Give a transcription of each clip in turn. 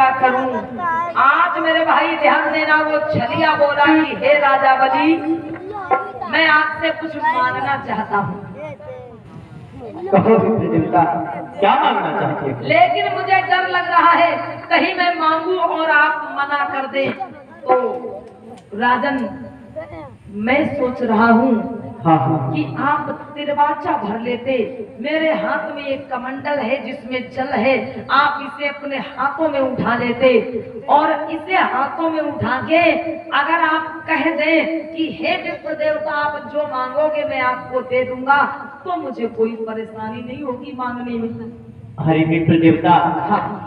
क्या करूं। आज मेरे भाई ध्यान देना, वो छलिया बोला कि हे राजा बलि, मैं आपसे कुछ मांगना चाहता हूँ। क्या मांगना चाहते हो? लेकिन मुझे डर लग रहा है कहीं मैं मांगू और आप मना कर दे तो। राजन, मैं सोच रहा हूँ कि आप तिरवाचा भर लेते। मेरे हाथ में एक कमंडल है जिसमें जल है, आप इसे अपने हाथों में उठा लेते और इसे हाथों में उठा के अगर आप कह दें कि हे विप्र देवता, आप जो मांगोगे मैं आपको दे दूंगा, तो मुझे कोई परेशानी नहीं होगी मांगने में। हरे विप्र देवता,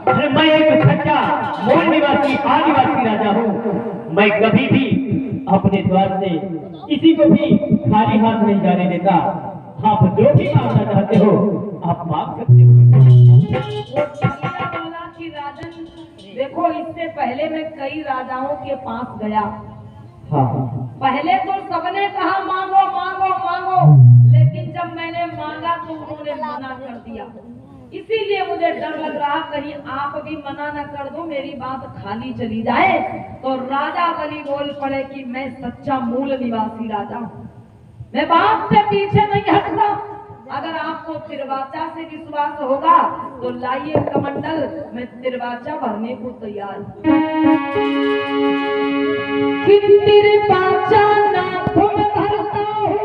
अरे मैं एक सच्चा मूल निवासी आदिवासी राजा हूँ। मैं कभी भी अपने द्वार से किसी को भी खाली हाथ नहीं जाने देता। आप जो भी मांगना चाहते हो आप मांग सकते हो। कि राजन देखो, इससे पहले मैं कई राजाओं के पास गया। पहले तो सबने कहा मांगो मांगो मांगो, लेकिन जब मैंने मांगा तो उन्होंने मना कर दिया। इसीलिए मुझे डर लग रहा कहीं आप भी मना न कर दो, मेरी बात खाली चली जाए। तो राजा बलि बोल पड़े कि मैं सच्चा मूल निवासी राजा हूँ, मैं बात से पीछे नहीं हटता। अगर आपको तिरवाचा से विश्वास होगा तो लाइए कमंडल, मैं तिरवाचा भरने को तैयार हूँ। तिरवाचा नाथों में भरता हूँ,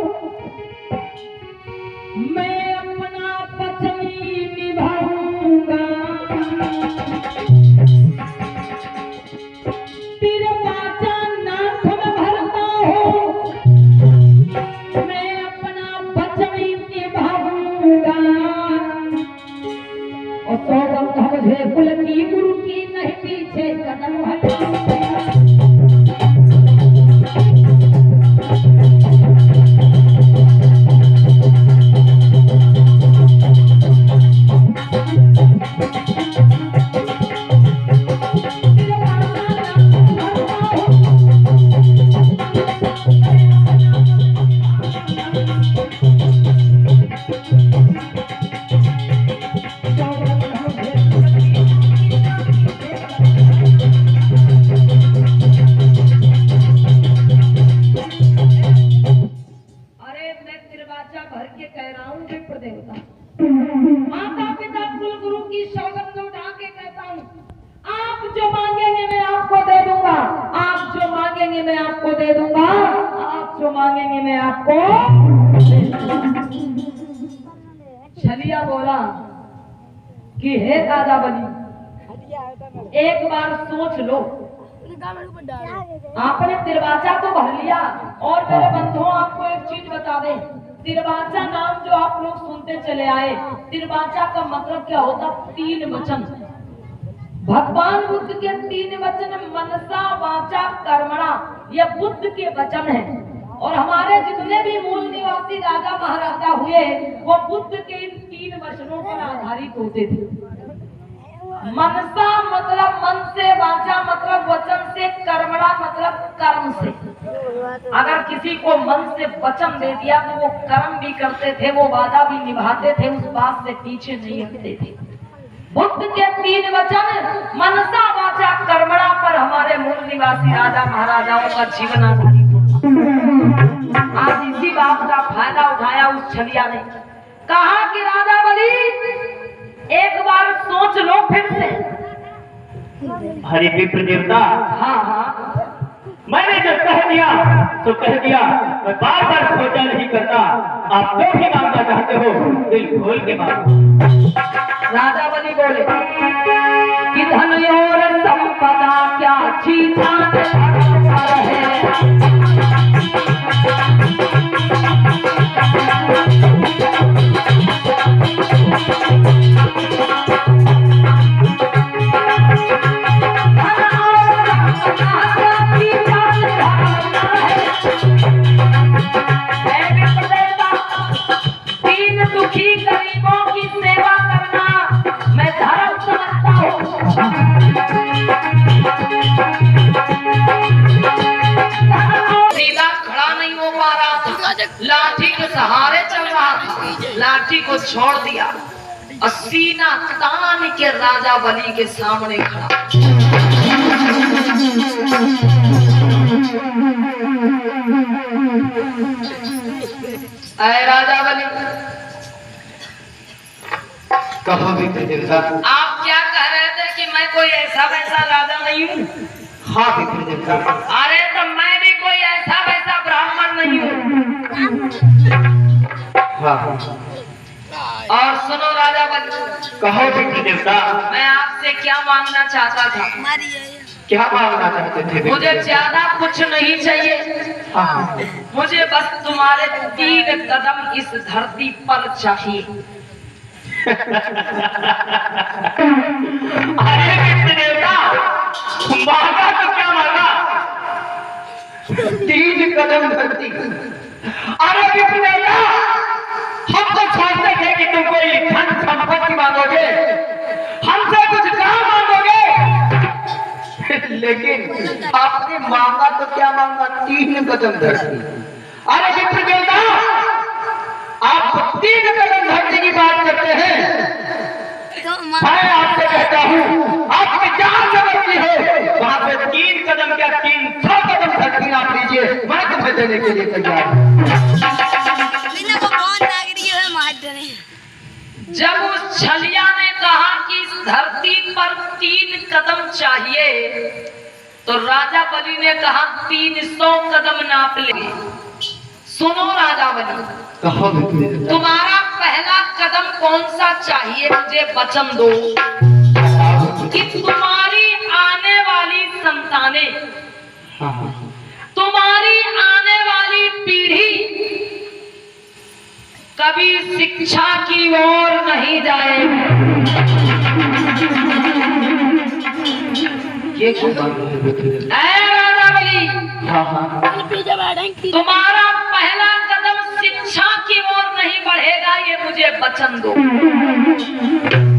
मैं अपना वचन निभाऊंगा। तिरवाचा नाथों में भरता हूँ, मैं अपना वचन निभाऊंगा। और सौगंध मुझे कुल की गुरु की नहीं पीछे कदम हटाऊंगा। माता पिता कुल गुरु की सौगंध उठा के कहता हूँ, आप जो मांगेंगे मैं आपको दे दूंगा, आप जो मांगेंगे मैं आपको दे दूंगा, आप जो मांगेंगे मैं आपको। छलिया बोला कि हे राजा बलि, एक बार सोच लो, आपने तिरवाचा तो भर लिया। और मेरे बंधुओं, आपको एक चीज बता दें, तिरवाचा नाम जो आप लोग सुनते चले आए, तिरवाचा का मतलब क्या होता? 3 वचन। भगवान बुद्ध के 3 वचन, मनसा वाचा कर्मणा, ये बुद्ध के वचन हैं। और हमारे जितने भी मूल निवासी राजा महाराजा हुए वो बुद्ध के इन 3 वचनों पर आधारित होते थे। मनसा मतलब मन से, वाचा मतलब वचन से, कर्मणा मतलब कर्म से। अगर किसी को मन से वचन दे दिया तो वो कर्म भी करते थे, वो वादा भी निभाते थे, उस बात से पीछे नहीं हटते थे। बुद्ध के 3 वचन मनसा वाचा कर्मणा पर हमारे मूल निवासी राजा महाराजाओं का जीवन आधारित होता। आज इसी बात का फायदा उठाया उस छलिया ने, कहा कि राजा बलि एक बार सोच लो फिर से। हरि विप्र देवता, हाँ, मैंने जो कह दिया तो कह दिया, मैं बार बार सोचा नहीं करता। आप जो भी मांगना चाहते हो दिल खोल के मांगो। राजा बलि बोले कि धन और संपदा क्या चीज़ां है। लाठी के सहारे चल रहा था, लाठी को छोड़ दिया और सीना तान के राजा बलि के सामने खड़ा। अरे राजा बलि, कहो विप्र देवता। आप क्या कह रहे थे कि मैं कोई ऐसा वैसा राजा नहीं हूँ? हाँ विप्र देवता। अरे तो मैं भी कोई ऐसा वैसा ब्राह्मण नहीं हूँ। हाँ और सुनो राजा बलि, कहो विप्र देवता। मैं आपसे क्या मांगना चाहता था? क्या मांगना चाहते थे विप्र मुझे देवता? ज्यादा कुछ नहीं चाहिए, हाँ मुझे बस तुम्हारे 3 कदम इस धरती पर चाहिए। अरे विप्र देवता, मांगा तो क्या मांगा? 3 कदम धरती। अरे विप्र देवता, हम तो सोचते थे कि तुम कोई धन संपत्ति मांगोगे, हमसे कुछ काम मांगोगे। लेकिन आपने मांगा तो क्या मांगा? 3 कदम धरती। अरे विप्र देवता, आप 3 कदम धरती की बात करते हैं। मैं आपसे कहता हूँ, आपकी जान समझती हो, वहां से 3 कदम क्या 300 कदम धरती आप लीजिए, मैं तुम्हें देने के लिए तैयार हूँ। जब उस छलिया ने कहा कि इस धरती पर 3 कदम चाहिए, तो राजा बलि ने कहा 300 कदम नाप ले। सुनो राजा बलि, कहो विप्र देवता। तुम्हारा पहला कदम कौन सा चाहिए? मुझे वचन दो कि तुम्हारी आने वाली संतानें, हाँ तुम्हारी आने वाली पीढ़ी कभी शिक्षा की ओर नहीं जाएगी। ये क्यों मांग रहे हो विप्र देवता? ऐ राजा बलि, हाँ तुम्हारा पहला कदम शिक्षा की ओर नहीं बढ़ेगा, ये मुझे वचन दो।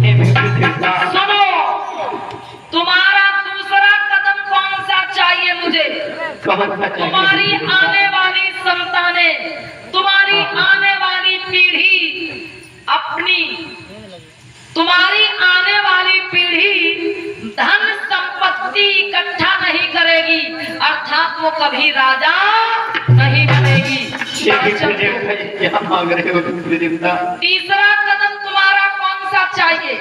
हे विप्र देवता। सुनो, तुम्हारा दूसरा कदम कौन सा चाहिए मुझे? कौन सा चाहिए? तुम्हारी आने वाली संतानें, तुम्हारी आने वाली पीढ़ी अपनी, तुम्हारी आने वाली पीढ़ी धन संपत्ति इकट्ठा नहीं करेगी, अर्थात वो कभी राजा नहीं बनेगी। ये विप्र देवता, ये क्या मांग रहे हो विप्र देवता? तीसरा कदम तुम्हारा कौन सा चाहिए?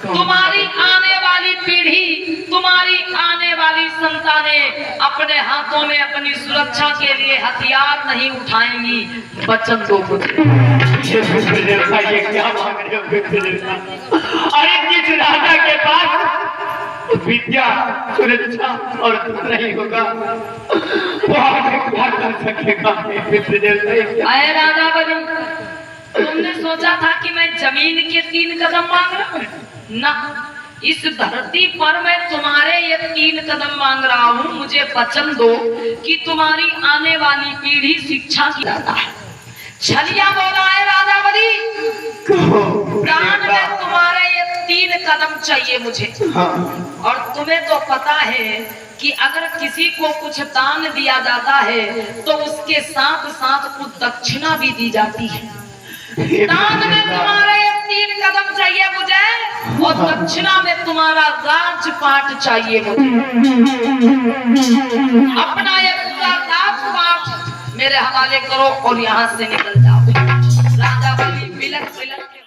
तुम्हारी आने वाली पीढ़ी, तुम्हारी आने वाली संतानें अपने हाथों में अपनी सुरक्षा के लिए हथियार नहीं उठाएंगी। वचन दो मुझे। ये विप्र देवता, ये क्या मांग रहे हो विप्र देवता? अरे जिस राजा के पास विद्या, सुरक्षा और धन नहीं होगा, वो आगे क्या कर सकेगा? विप्र देवता, ये क्या? अरे राजा बलि, तुमने सोचा था कि मैं जमीन के 3 कदम मांग रहा हूँ? ना, इस धरती पर मैं तुम्हारे ये 3 कदम मांग रहा हूँ। मुझे वचन दो कि तुम्हारी आने वाली पीढ़ी शिक्षा की दाता है। छलिया बोला है राजा बलि, प्राण में तुम्हारे ये 3 कदम चाहिए मुझे। और तुम्हें तो पता है कि अगर किसी को कुछ दान दिया जाता है तो उसके साथ साथ कुछ दक्षिणा भी दी जाती है। दान में तुम्हारे ये 3 कदम चाहिए मुझे, और दक्षिणा में तुम्हारा राजपाट चाहिए मुझे। अपना ये पूरा राजपाट मेरे हवाले करो और यहाँ से निकल जाओ। राजा बलि बिलख बिलख के